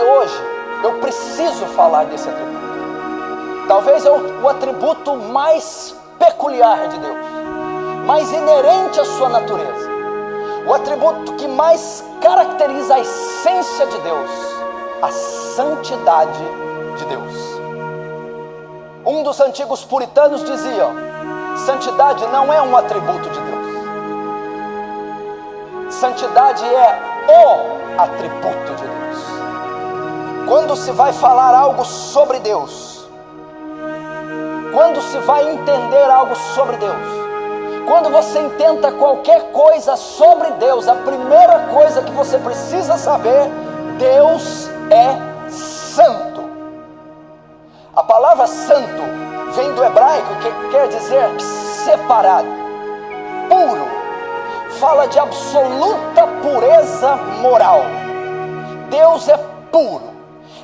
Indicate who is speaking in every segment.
Speaker 1: hoje eu preciso falar desse atributo. Talvez é o atributo mais peculiar de Deus, mais inerente à sua natureza, o atributo que mais caracteriza a essência de Deus, a santidade de Deus. Um dos antigos puritanos dizia: santidade não é um atributo de Deus, santidade é o atributo de Deus. Quando se vai falar algo sobre Deus, quando se vai entender algo sobre Deus, quando você intenta qualquer coisa sobre Deus, a primeira coisa que você precisa saber: Deus é santo. A palavra santo vem do hebraico, que quer dizer separado, puro. Fala de absoluta pureza moral. Deus é puro,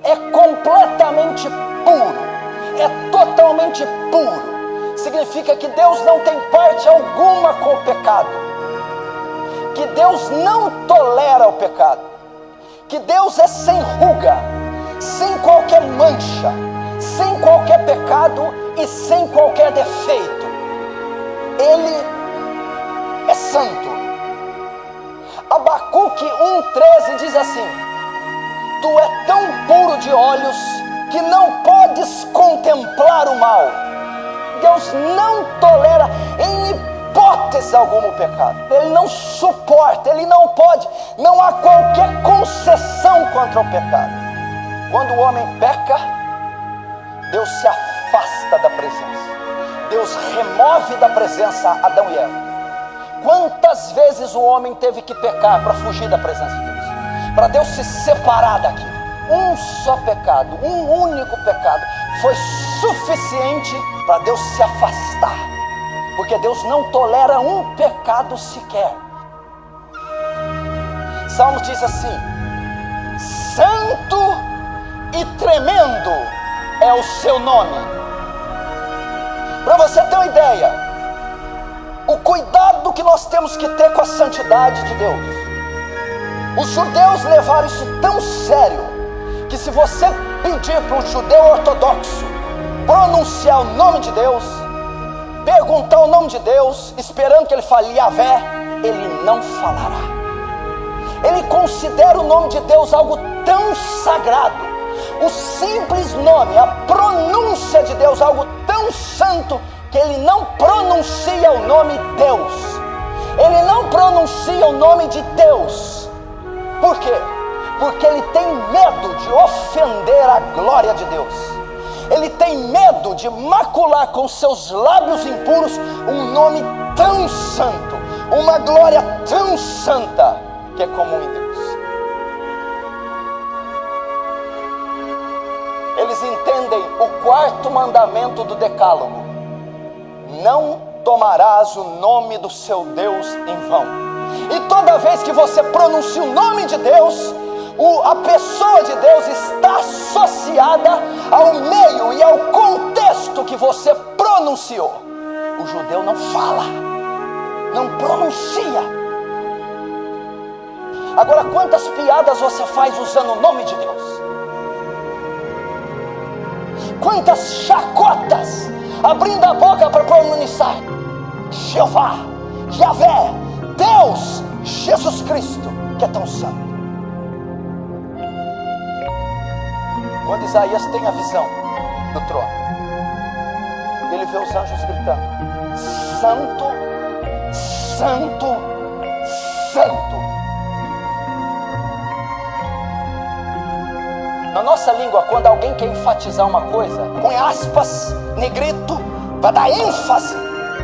Speaker 1: é completamente puro, é totalmente puro. Significa que Deus não tem parte alguma com o pecado, que Deus não tolera o pecado, que Deus é sem ruga, sem qualquer mancha, sem qualquer pecado e sem qualquer defeito. Ele é santo. Abacuque 1,13 diz assim: tu é tão puro de olhos que não podes contemplar o mal. Deus não tolera em hipótese alguma o pecado. Ele não suporta, ele não pode, não há qualquer concessão contra o pecado. Quando o homem peca, Deus se afasta da presença. Deus remove da presença Adão e Eva. Quantas vezes o homem teve que pecar para fugir da presença de Deus? Para Deus se separar daquilo. Um só pecado, um único pecado foi suficiente para Deus se afastar. Porque Deus não tolera um pecado sequer. Salmos diz assim: santo e tremendo é o seu nome. Para você ter uma ideia, o cuidado que nós temos que ter com a santidade de Deus. Os judeus levaram isso tão sério, que se você pedir para um judeu ortodoxo pronunciar o nome de Deus, perguntar o nome de Deus, esperando que ele fale Yahvé, ele não falará. Ele considera o nome de Deus algo tão sagrado, o simples nome, a pronúncia de Deus algo tão santo, que ele não pronuncia o nome Deus. Ele não pronuncia o nome de Deus. Por quê? Porque ele tem medo de ofender a glória de Deus. Ele tem medo de macular com seus lábios impuros um nome tão santo, uma glória tão santa, que é comum em Deus. Eles entendem o quarto mandamento do decálogo: não tomarás o nome do seu Deus em vão. E toda vez que você pronuncia o nome de Deus, a pessoa de Deus está associada ao meio e ao contexto que você pronunciou. O judeu não fala, não pronuncia. Agora, quantas piadas você faz usando o nome de Deus? Quantas chacotas, abrindo a boca para pronunciar Jeová, Yahvé, Deus, Jesus Cristo, que é tão santo. Quando Isaías tem a visão do trono, ele vê os anjos gritando: santo, santo, santo. Na nossa língua, quando alguém quer enfatizar uma coisa, põe aspas, negrito, para dar ênfase.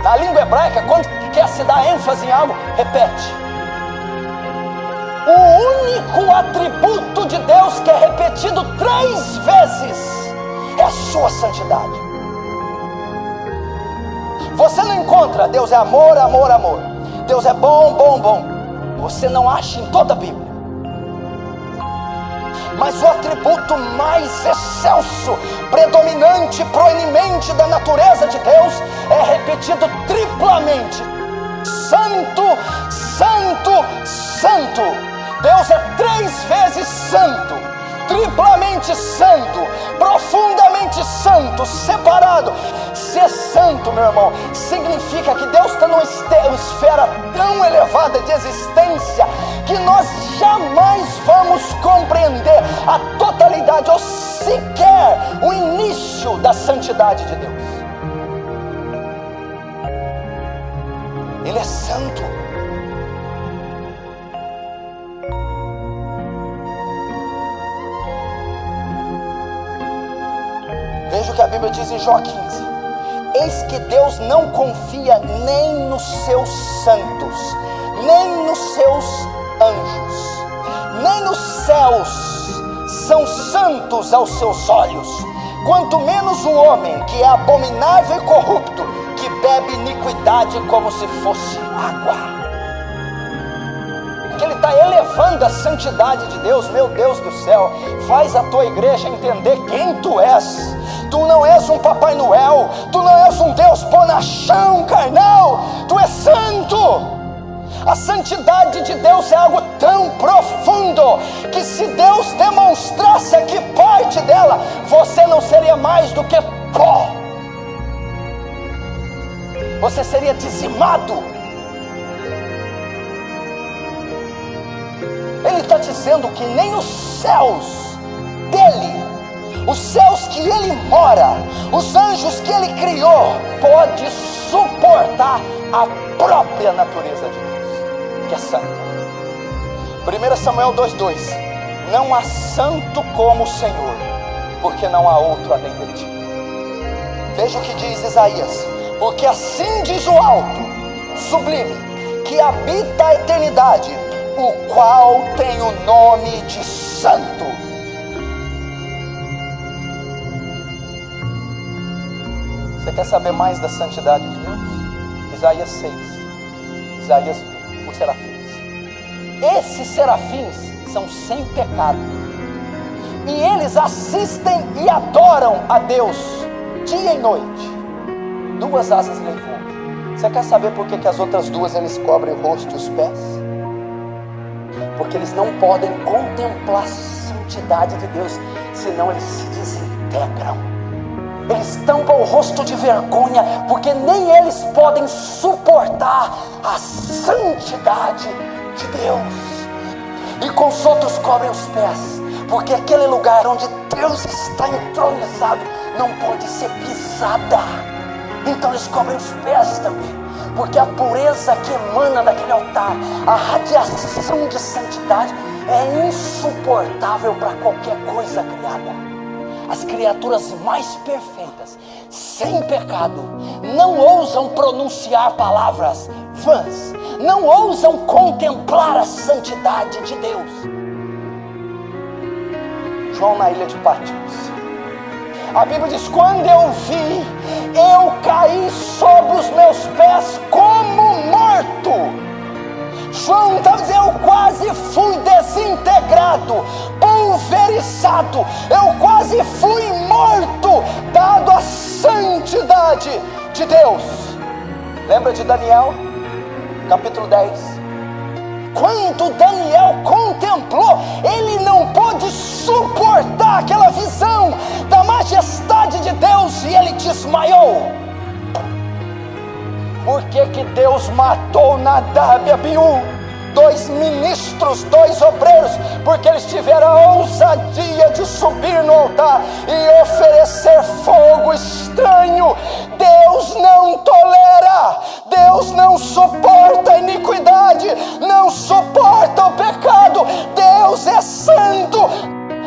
Speaker 1: Na língua hebraica, quando quer se dar ênfase em algo, repete. O único atributo de Deus que é repetido 3 vezes é a sua santidade. Você não encontra Deus é amor, amor, amor. Deus é bom, bom, bom. Você não acha em toda a Bíblia. Mas o atributo mais excelso, predominante, proeminente da natureza de Deus é repetido triplamente: santo, santo, santo. Deus é 3 vezes santo, triplamente separado. Ser santo, meu irmão, significa que Deus está numa esfera tão elevada de existência que nós jamais vamos compreender a totalidade ou sequer o início da santidade de Deus. Ele é santo. Veja o que a Bíblia diz em Jó 15. Eis que Deus não confia nem nos seus santos, nem nos seus anjos, nem nos céus são santos aos seus olhos, quanto menos o homem, que é abominável e corrupto, que bebe iniquidade como se fosse água. Que ele está elevando a santidade de Deus. Meu Deus do céu, faz a tua igreja entender quem tu és. Tu não és um Papai Noel, tu não és um Deus bonachão, carnal, tu és santo. A santidade de Deus é algo tão profundo que se Deus demonstrasse aqui parte dela, você não seria mais do que pó. Você seria dizimado. Ele está dizendo que nem os céus dele, os céus que ele mora, os anjos que ele criou, pode suportar a própria natureza de Deus, que é santo. 1 Samuel 2:2. Não há santo como o Senhor, porque não há outro além de ti. Veja o que diz Isaías. Porque assim diz o alto, sublime, que habita a eternidade, o qual tem o nome de santo. Você quer saber mais da santidade de Deus? Isaías 6. Isaías viu os serafins. Esses serafins são sem pecado, e eles assistem e adoram a Deus dia e noite. 2 asas lhe voam. Você quer saber por que as outras 2 eles cobrem o rosto e os pés? Porque eles não podem contemplar a santidade de Deus, senão eles se desintegram. Eles tampam o rosto de vergonha, porque nem eles podem suportar a santidade de Deus. E com os outros cobrem os pés, porque aquele lugar onde Deus está entronizado não pode ser pisada. Então eles cobrem os pés também, porque a pureza que emana daquele altar, a radiação de santidade é insuportável para qualquer coisa criada. As criaturas mais perfeitas, sem pecado, não ousam pronunciar palavras vãs, não ousam contemplar a santidade de Deus. João na ilha de Patmos. A Bíblia diz: quando eu vi, eu caí sobre os meus pés como morto. João está dizendo: eu quase fui desintegrado, pulverizado, eu quase fui morto, dado a santidade de Deus. Lembra de Daniel, capítulo 10? Quando Daniel contemplou, ele não pôde suportar aquela visão da majestade de Deus e ele desmaiou. Por que Deus matou Nadab e Abiú, 2 ministros, 2 obreiros? Porque eles tiveram a ousadia de subir no altar e oferecer fogo estranho. Deus não tolera, Deus não suporta a iniquidade, não suporta o pecado. Deus é santo,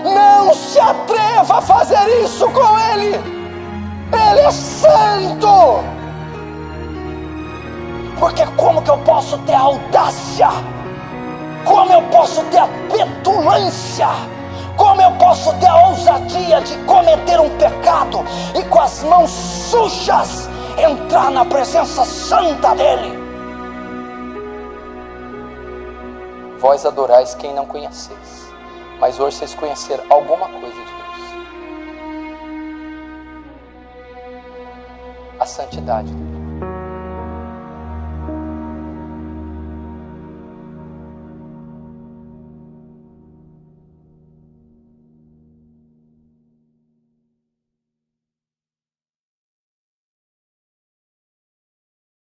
Speaker 1: não se atreva a fazer isso com Ele. Ele é santo. Porque como que eu posso ter a audácia? Como eu posso ter a petulância? Como eu posso ter a ousadia de cometer um pecado e com as mãos sujas entrar na presença santa dEle? Vós adorais quem não conheceis, mas hoje vocês conheceram alguma coisa de Deus. A santidade de Deus.